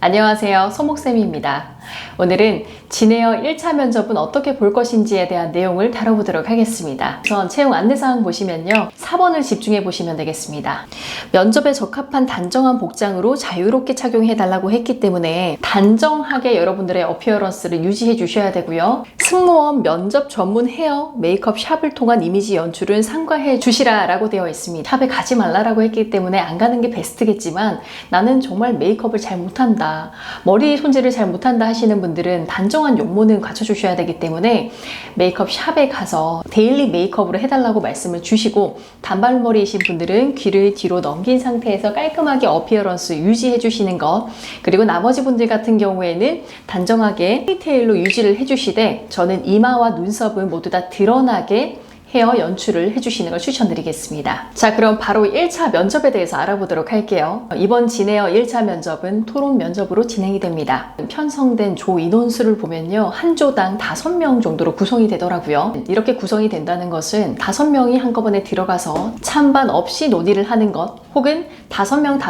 안녕하세요. 소목쌤입니다. 오늘은 진에어 1차 면접은 어떻게 볼 것인지에 대한 내용을 다뤄보도록 하겠습니다. 우선 채용 안내사항 보시면요. 4번을 집중해 보시면 되겠습니다. 면접에 적합한 단정한 복장으로 자유롭게 착용해달라고 했기 때문에 단정하게 여러분들의 어피어런스를 유지해 주셔야 되고요. 승무원 면접 전문 헤어, 메이크업 샵을 통한 이미지 연출은 삼가해 주시라 라고 되어 있습니다. 샵에 가지 말라라고 했기 때문에 안 가는 게 베스트겠지만 나는 정말 메이크업을 잘 못한다, 머리 손질을 잘 못한다 하시는 분들은 단정한 용모는 갖춰주셔야 되기 때문에 메이크업 샵에 가서 데일리 메이크업으로 해달라고 말씀을 주시고, 단발머리이신 분들은 귀를 뒤로 넘긴 상태에서 깔끔하게 어피어런스 유지해 주시는 것, 그리고 나머지 분들 같은 경우에는 단정하게 포니테일로 유지를 해주시되 저는 이마와 눈썹은 모두 다 드러나게 헤어 연출을 해주시는 걸 추천드리겠습니다. 자, 그럼 바로 1차 면접에 대해서 알아보도록 할게요. 이번 진에어 1차 면접은 토론 면접으로 진행이 됩니다. 편성된 조 인원수를 보면요, 한 조당 5명 정도로 구성이 되더라고요. 이렇게 구성이 된다는 것은 5명이 한꺼번에 들어가서 찬반 없이 논의를 하는 것, 혹은 5명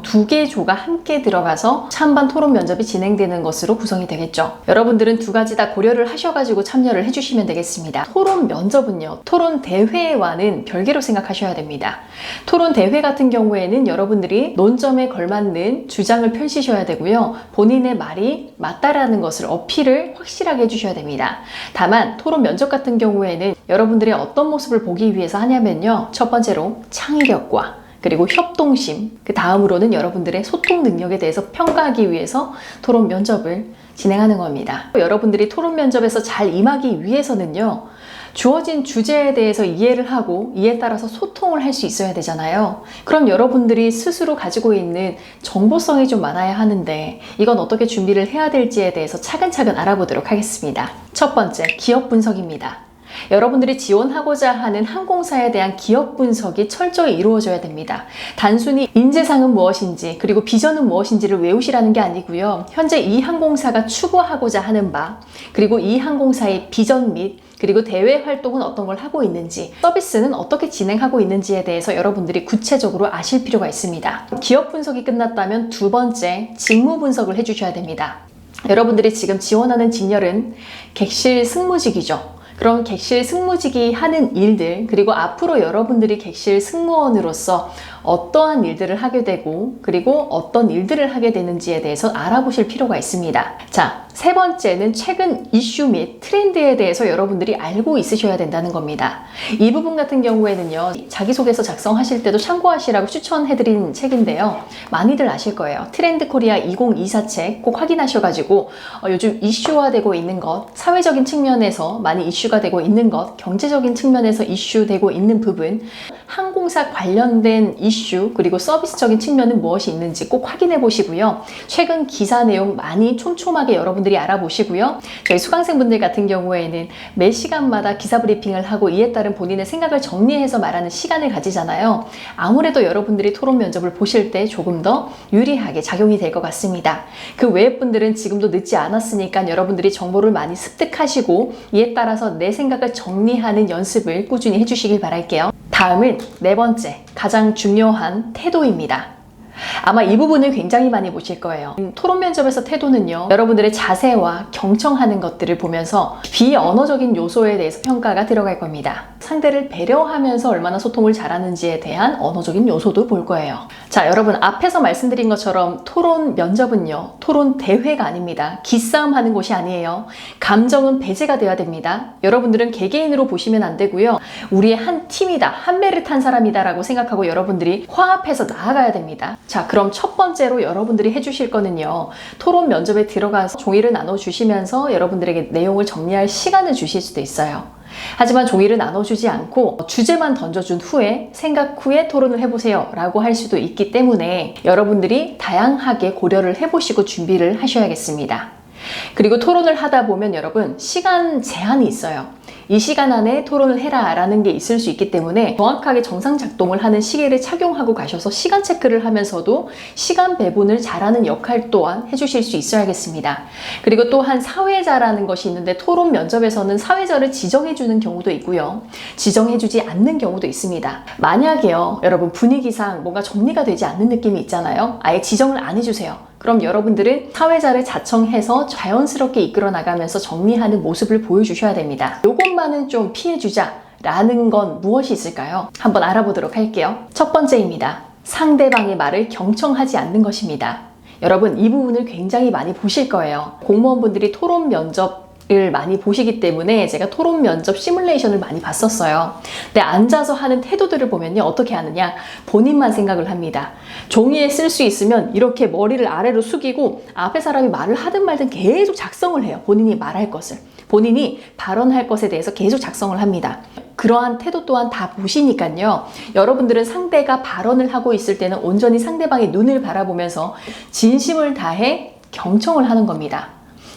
2개 조가 함께 들어가서 찬반 토론 면접이 진행되는 것으로 구성이 되겠죠. 여러분들은 두 가지 다 고려를 하셔가지고 참여를 해주시면 되겠습니다. 토론 면접은요, 토론 대회와는 별개로 생각하셔야 됩니다. 토론 대회 같은 경우에는 여러분들이 논점에 걸맞는 주장을 펼치셔야 되고요. 본인의 말이 맞다라는 것을 어필을 확실하게 해주셔야 됩니다. 다만 토론 면접 같은 경우에는 여러분들의 어떤 모습을 보기 위해서 하냐면요, 첫 번째로 창의력과 그리고 협동심, 그 다음으로는 여러분들의 소통 능력에 대해서 평가하기 위해서 토론 면접을 진행하는 겁니다. 여러분들이 토론 면접에서 잘 임하기 위해서는요, 주어진 주제에 대해서 이해를 하고 이에 따라서 소통을 할 수 있어야 되잖아요. 그럼 여러분들이 스스로 가지고 있는 정보성이 좀 많아야 하는데 이건 어떻게 준비를 해야 될지에 대해서 차근차근 알아보도록 하겠습니다. 첫 번째, 기업 분석입니다. 여러분들이 지원하고자 하는 항공사에 대한 기업 분석이 철저히 이루어져야 됩니다. 단순히 인재상은 무엇인지 그리고 비전은 무엇인지를 외우시라는 게 아니고요. 현재 이 항공사가 추구하고자 하는 바, 그리고 이 항공사의 비전 및 그리고 대외 활동은 어떤 걸 하고 있는지, 서비스는 어떻게 진행하고 있는지에 대해서 여러분들이 구체적으로 아실 필요가 있습니다. 기업 분석이 끝났다면 두 번째, 직무 분석을 해주셔야 됩니다. 여러분들이 지금 지원하는 직렬은 객실 승무직이죠. 그럼 객실 승무직이 하는 일들, 그리고 앞으로 여러분들이 객실 승무원으로서 어떠한 일들을 하게 되고 그리고 어떤 일들을 하게 되는지에 대해서 알아보실 필요가 있습니다. 자, 세 번째는 최근 이슈 및 트렌드에 대해서 여러분들이 알고 있으셔야 된다는 겁니다. 이 부분 같은 경우에는요, 자기소개서 작성하실 때도 참고하시라고 추천해드린 책인데요, 많이들 아실 거예요. 트렌드 코리아 2024 책 꼭 확인하셔가지고 요즘 이슈화되고 있는 것, 사회적인 측면에서 많이 이슈가 되고 있는 것, 경제적인 측면에서 이슈되고 있는 부분, 항공사 관련된 이슈, 그리고 서비스적인 측면은 무엇이 있는지 꼭 확인해 보시고요. 최근 기사 내용 많이 촘촘하게 여러분들이 알아보시고요. 저희 수강생분들 같은 경우에는 매 시간마다 기사 브리핑을 하고 이에 따른 본인의 생각을 정리해서 말하는 시간을 가지잖아요. 아무래도 여러분들이 토론 면접을 보실 때 조금 더 유리하게 작용이 될 것 같습니다. 그 외의 분들은 지금도 늦지 않았으니까 여러분들이 정보를 많이 습득하시고 이에 따라서 내 생각을 정리하는 연습을 꾸준히 해주시길 바랄게요. 다음은 네 번째, 가장 중요한 태도입니다. 아마 이 부분을 굉장히 많이 보실 거예요. 토론 면접에서 태도는요, 여러분들의 자세와 경청하는 것들을 보면서 비언어적인 요소에 대해서 평가가 들어갈 겁니다. 상대를 배려하면서 얼마나 소통을 잘하는지에 대한 언어적인 요소도 볼 거예요. 자, 여러분, 앞에서 말씀드린 것처럼 토론 면접은요, 토론 대회가 아닙니다. 기싸움 하는 곳이 아니에요. 감정은 배제가 돼야 됩니다. 여러분들은 개개인으로 보시면 안 되고요. 우리의 한 팀이다, 한 배를 탄 사람이다 라고 생각하고 여러분들이 화합해서 나아가야 됩니다. 자, 그럼 첫 번째로 여러분들이 해주실 거는요, 토론 면접에 들어가서 종이를 나눠주시면서 여러분들에게 내용을 정리할 시간을 주실 수도 있어요. 하지만 종이를 나눠주지 않고 주제만 던져준 후에 생각 후에 토론을 해보세요 라고 할 수도 있기 때문에 여러분들이 다양하게 고려를 해보시고 준비를 하셔야겠습니다. 그리고 토론을 하다 보면 여러분, 시간 제한이 있어요. 이 시간 안에 토론을 해라 라는 게 있을 수 있기 때문에 정확하게 정상 작동을 하는 시계를 착용하고 가셔서 시간 체크를 하면서도 시간 배분을 잘하는 역할 또한 해주실 수 있어야겠습니다. 그리고 또한 사회자라는 것이 있는데 토론 면접에서는 사회자를 지정해주는 경우도 있고요, 지정해주지 않는 경우도 있습니다. 만약에요, 여러분 분위기상 뭔가 정리가 되지 않는 느낌이 있잖아요. 아예 지정을 안 해주세요. 그럼 여러분들은 사회자를 자청해서 자연스럽게 이끌어 나가면서 정리하는 모습을 보여주셔야 됩니다. 요것만은 좀 피해주자 라는 건 무엇이 있을까요? 한번 알아보도록 할게요. 첫 번째입니다. 상대방의 말을 경청하지 않는 것입니다. 여러분, 이 부분을 굉장히 많이 보실 거예요. 공무원분들이 토론 면접을 많이 보시기 때문에 제가 토론 면접 시뮬레이션을 많이 봤었어요. 근데 앉아서 하는 태도들을 보면요, 어떻게 하느냐, 본인만 생각을 합니다. 종이에 쓸 수 있으면 이렇게 머리를 아래로 숙이고 앞에 사람이 말을 하든 말든 계속 작성을 해요. 본인이 말할 것을, 본인이 발언할 것에 대해서 계속 작성을 합니다. 그러한 태도 또한 다 보시니까요, 여러분들은 상대가 발언을 하고 있을 때는 온전히 상대방의 눈을 바라보면서 진심을 다해 경청을 하는 겁니다.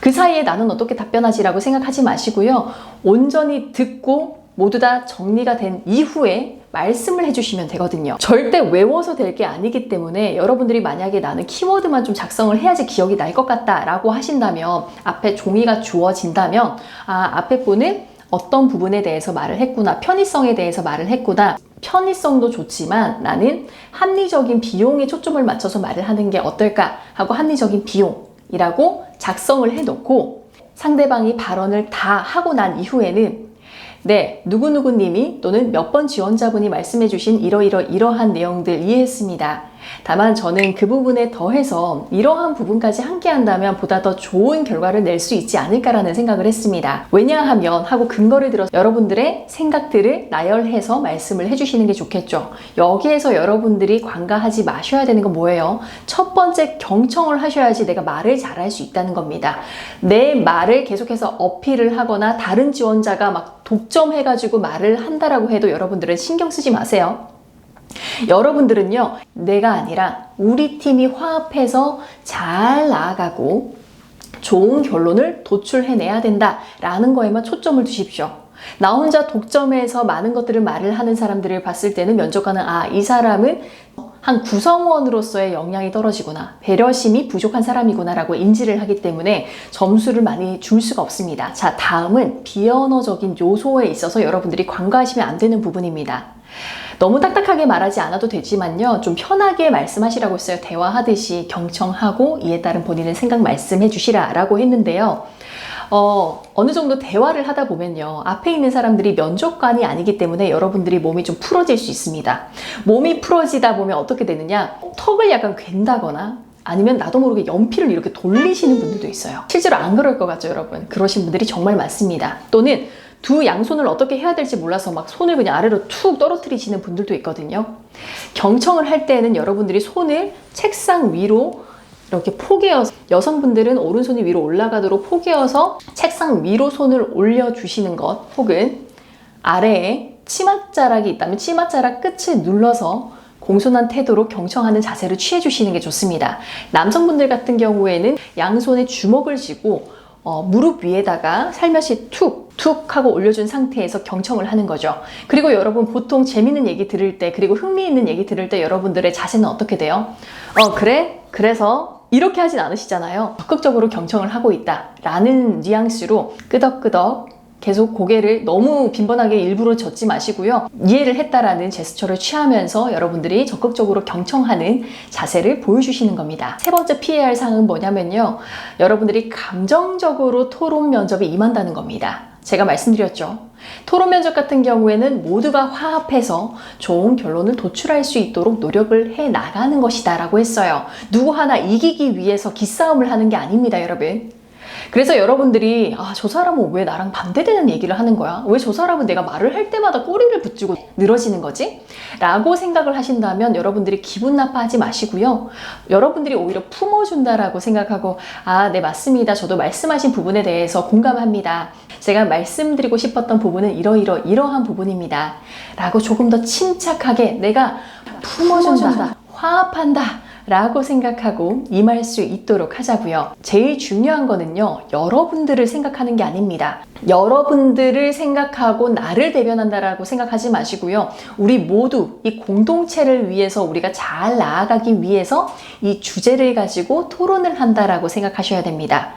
그 사이에 나는 어떻게 답변하지라고 생각하지 마시고요, 온전히 듣고 모두 다 정리가 된 이후에 말씀을 해주시면 되거든요. 절대 외워서 될 게 아니기 때문에 여러분들이 만약에 나는 키워드만 좀 작성을 해야지 기억이 날 것 같다 라고 하신다면, 앞에 종이가 주어진다면, 앞에 분은 어떤 부분에 대해서 말을 했구나, 편의성에 대해서 말을 했구나, 편의성도 좋지만 나는 합리적인 비용에 초점을 맞춰서 말을 하는 게 어떨까 하고 합리적인 비용이라고 작성을 해놓고, 상대방이 발언을 다 하고 난 이후에는 네, 누구누구님이 또는 몇 번 지원자분이 말씀해주신 이러한 내용들 이해했습니다. 다만 저는 그 부분에 더해서 이러한 부분까지 함께 한다면 보다 더 좋은 결과를 낼 수 있지 않을까라는 생각을 했습니다. 왜냐하면 하고 근거를 들어서 여러분들의 생각들을 나열해서 말씀을 해주시는 게 좋겠죠. 여기에서 여러분들이 관가하지 마셔야 되는 건 뭐예요? 첫 번째, 경청을 하셔야지 내가 말을 잘할 수 있다는 겁니다. 내 말을 계속해서 어필을 하거나 다른 지원자가 막 독점해가지고 말을 한다라고 해도 여러분들은 신경 쓰지 마세요. 여러분들은요, 내가 아니라 우리 팀이 화합해서 잘 나아가고 좋은 결론을 도출해내야 된다라는 거에만 초점을 두십시오. 나 혼자 독점해서 많은 것들을 말을 하는 사람들을 봤을 때는 면접관은 이 사람은 한 구성원으로서의 역량이 떨어지구나, 배려심이 부족한 사람이구나 라고 인지를 하기 때문에 점수를 많이 줄 수가 없습니다. 자, 다음은 비언어적인 요소에 있어서 여러분들이 관가하시면 안 되는 부분입니다. 너무 딱딱하게 말하지 않아도 되지만요, 좀 편하게 말씀하시라고 했어요. 대화하듯이 경청하고 이에 따른 본인의 생각 말씀해 주시라 라고 했는데요, 어느 정도 대화를 하다 보면요, 앞에 있는 사람들이 면접관이 아니기 때문에 여러분들이 몸이 좀 풀어질 수 있습니다. 몸이 풀어지다 보면 어떻게 되느냐, 턱을 약간 괜다거나 아니면 나도 모르게 연필을 이렇게 돌리시는 분들도 있어요. 실제로 안 그럴 것 같죠, 여러분? 그러신 분들이 정말 많습니다. 또는 두 양손을 어떻게 해야 될지 몰라서 막 손을 그냥 아래로 툭 떨어뜨리시는 분들도 있거든요. 경청을 할 때는 여러분들이 손을 책상 위로 이렇게 포개어서, 여성분들은 오른손이 위로 올라가도록 포개어서 책상 위로 손을 올려주시는 것, 혹은 아래에 치맛자락이 있다면 치맛자락 끝을 눌러서 공손한 태도로 경청하는 자세를 취해주시는 게 좋습니다. 남성분들 같은 경우에는 양손에 주먹을 쥐고 무릎 위에다가 살며시 툭 하고 올려준 상태에서 경청을 하는 거죠. 그리고 여러분, 보통 재밌는 얘기 들을 때, 그리고 흥미있는 얘기 들을 때 여러분들의 자세는 어떻게 돼요? 그래? 그래서 이렇게 하진 않으시잖아요. 적극적으로 경청을 하고 있다 라는 뉘앙스로 끄덕끄덕 계속 고개를 너무 빈번하게 일부러 젓지 마시고요, 이해를 했다라는 제스처를 취하면서 여러분들이 적극적으로 경청하는 자세를 보여주시는 겁니다. 세 번째 피해야 할 사항은 뭐냐면요, 여러분들이 감정적으로 토론 면접에 임한다는 겁니다. 제가 말씀드렸죠. 토론 면접 같은 경우에는 모두가 화합해서 좋은 결론을 도출할 수 있도록 노력을 해 나가는 것이다 라고 했어요. 누구 하나 이기기 위해서 기싸움을 하는 게 아닙니다, 여러분. 그래서 여러분들이 저 사람은 왜 나랑 반대되는 얘기를 하는 거야? 왜 저 사람은 내가 말을 할 때마다 꼬리를 붙이고 늘어지는 거지? 라고 생각을 하신다면 여러분들이 기분 나빠하지 마시고요, 여러분들이 오히려 품어준다라고 생각하고 네, 맞습니다. 저도 말씀하신 부분에 대해서 공감합니다. 제가 말씀드리고 싶었던 부분은 이러한 부분입니다 라고 조금 더 침착하게 내가 품어준다, 화합한다 라고 생각하고 임할 수 있도록 하자고요. 제일 중요한 거는요, 여러분들을 생각하는 게 아닙니다. 여러분들을 생각하고 나를 대변한다라고 생각하지 마시고요, 우리 모두 이 공동체를 위해서, 우리가 잘 나아가기 위해서 이 주제를 가지고 토론을 한다라고 생각하셔야 됩니다.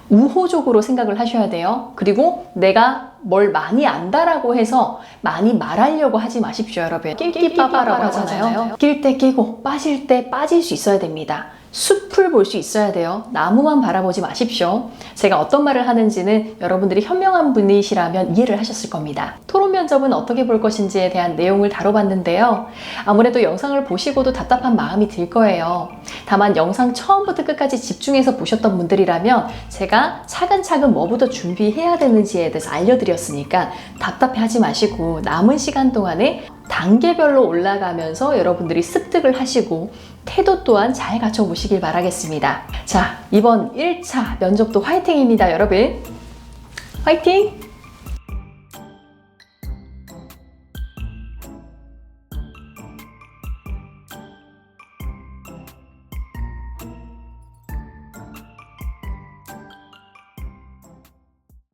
우호적으로 생각을 하셔야 돼요. 그리고 내가 뭘 많이 안다라고 해서 많이 말하려고 하지 마십시오, 여러분. 낄끼빠빠라고 하잖아요. 낄 때 끼고 빠질 때 빠질 수 있어야 됩니다. 숲을 볼 수 있어야 돼요. 나무만 바라보지 마십시오. 제가 어떤 말을 하는지는 여러분들이 현명한 분이시라면 이해를 하셨을 겁니다. 토론 면접은 어떻게 볼 것인지에 대한 내용을 다뤄봤는데요. 아무래도 영상을 보시고도 답답한 마음이 들 거예요. 다만 영상 처음부터 끝까지 집중해서 보셨던 분들이라면 제가 차근차근 뭐부터 준비해야 되는지에 대해서 알려드렸으니까 답답해하지 마시고 남은 시간 동안에 단계별로 올라가면서 여러분들이 습득을 하시고 태도 또한 잘 갖춰보시길 바라겠습니다. 자, 이번 1차 면접도 화이팅입니다, 여러분. 화이팅!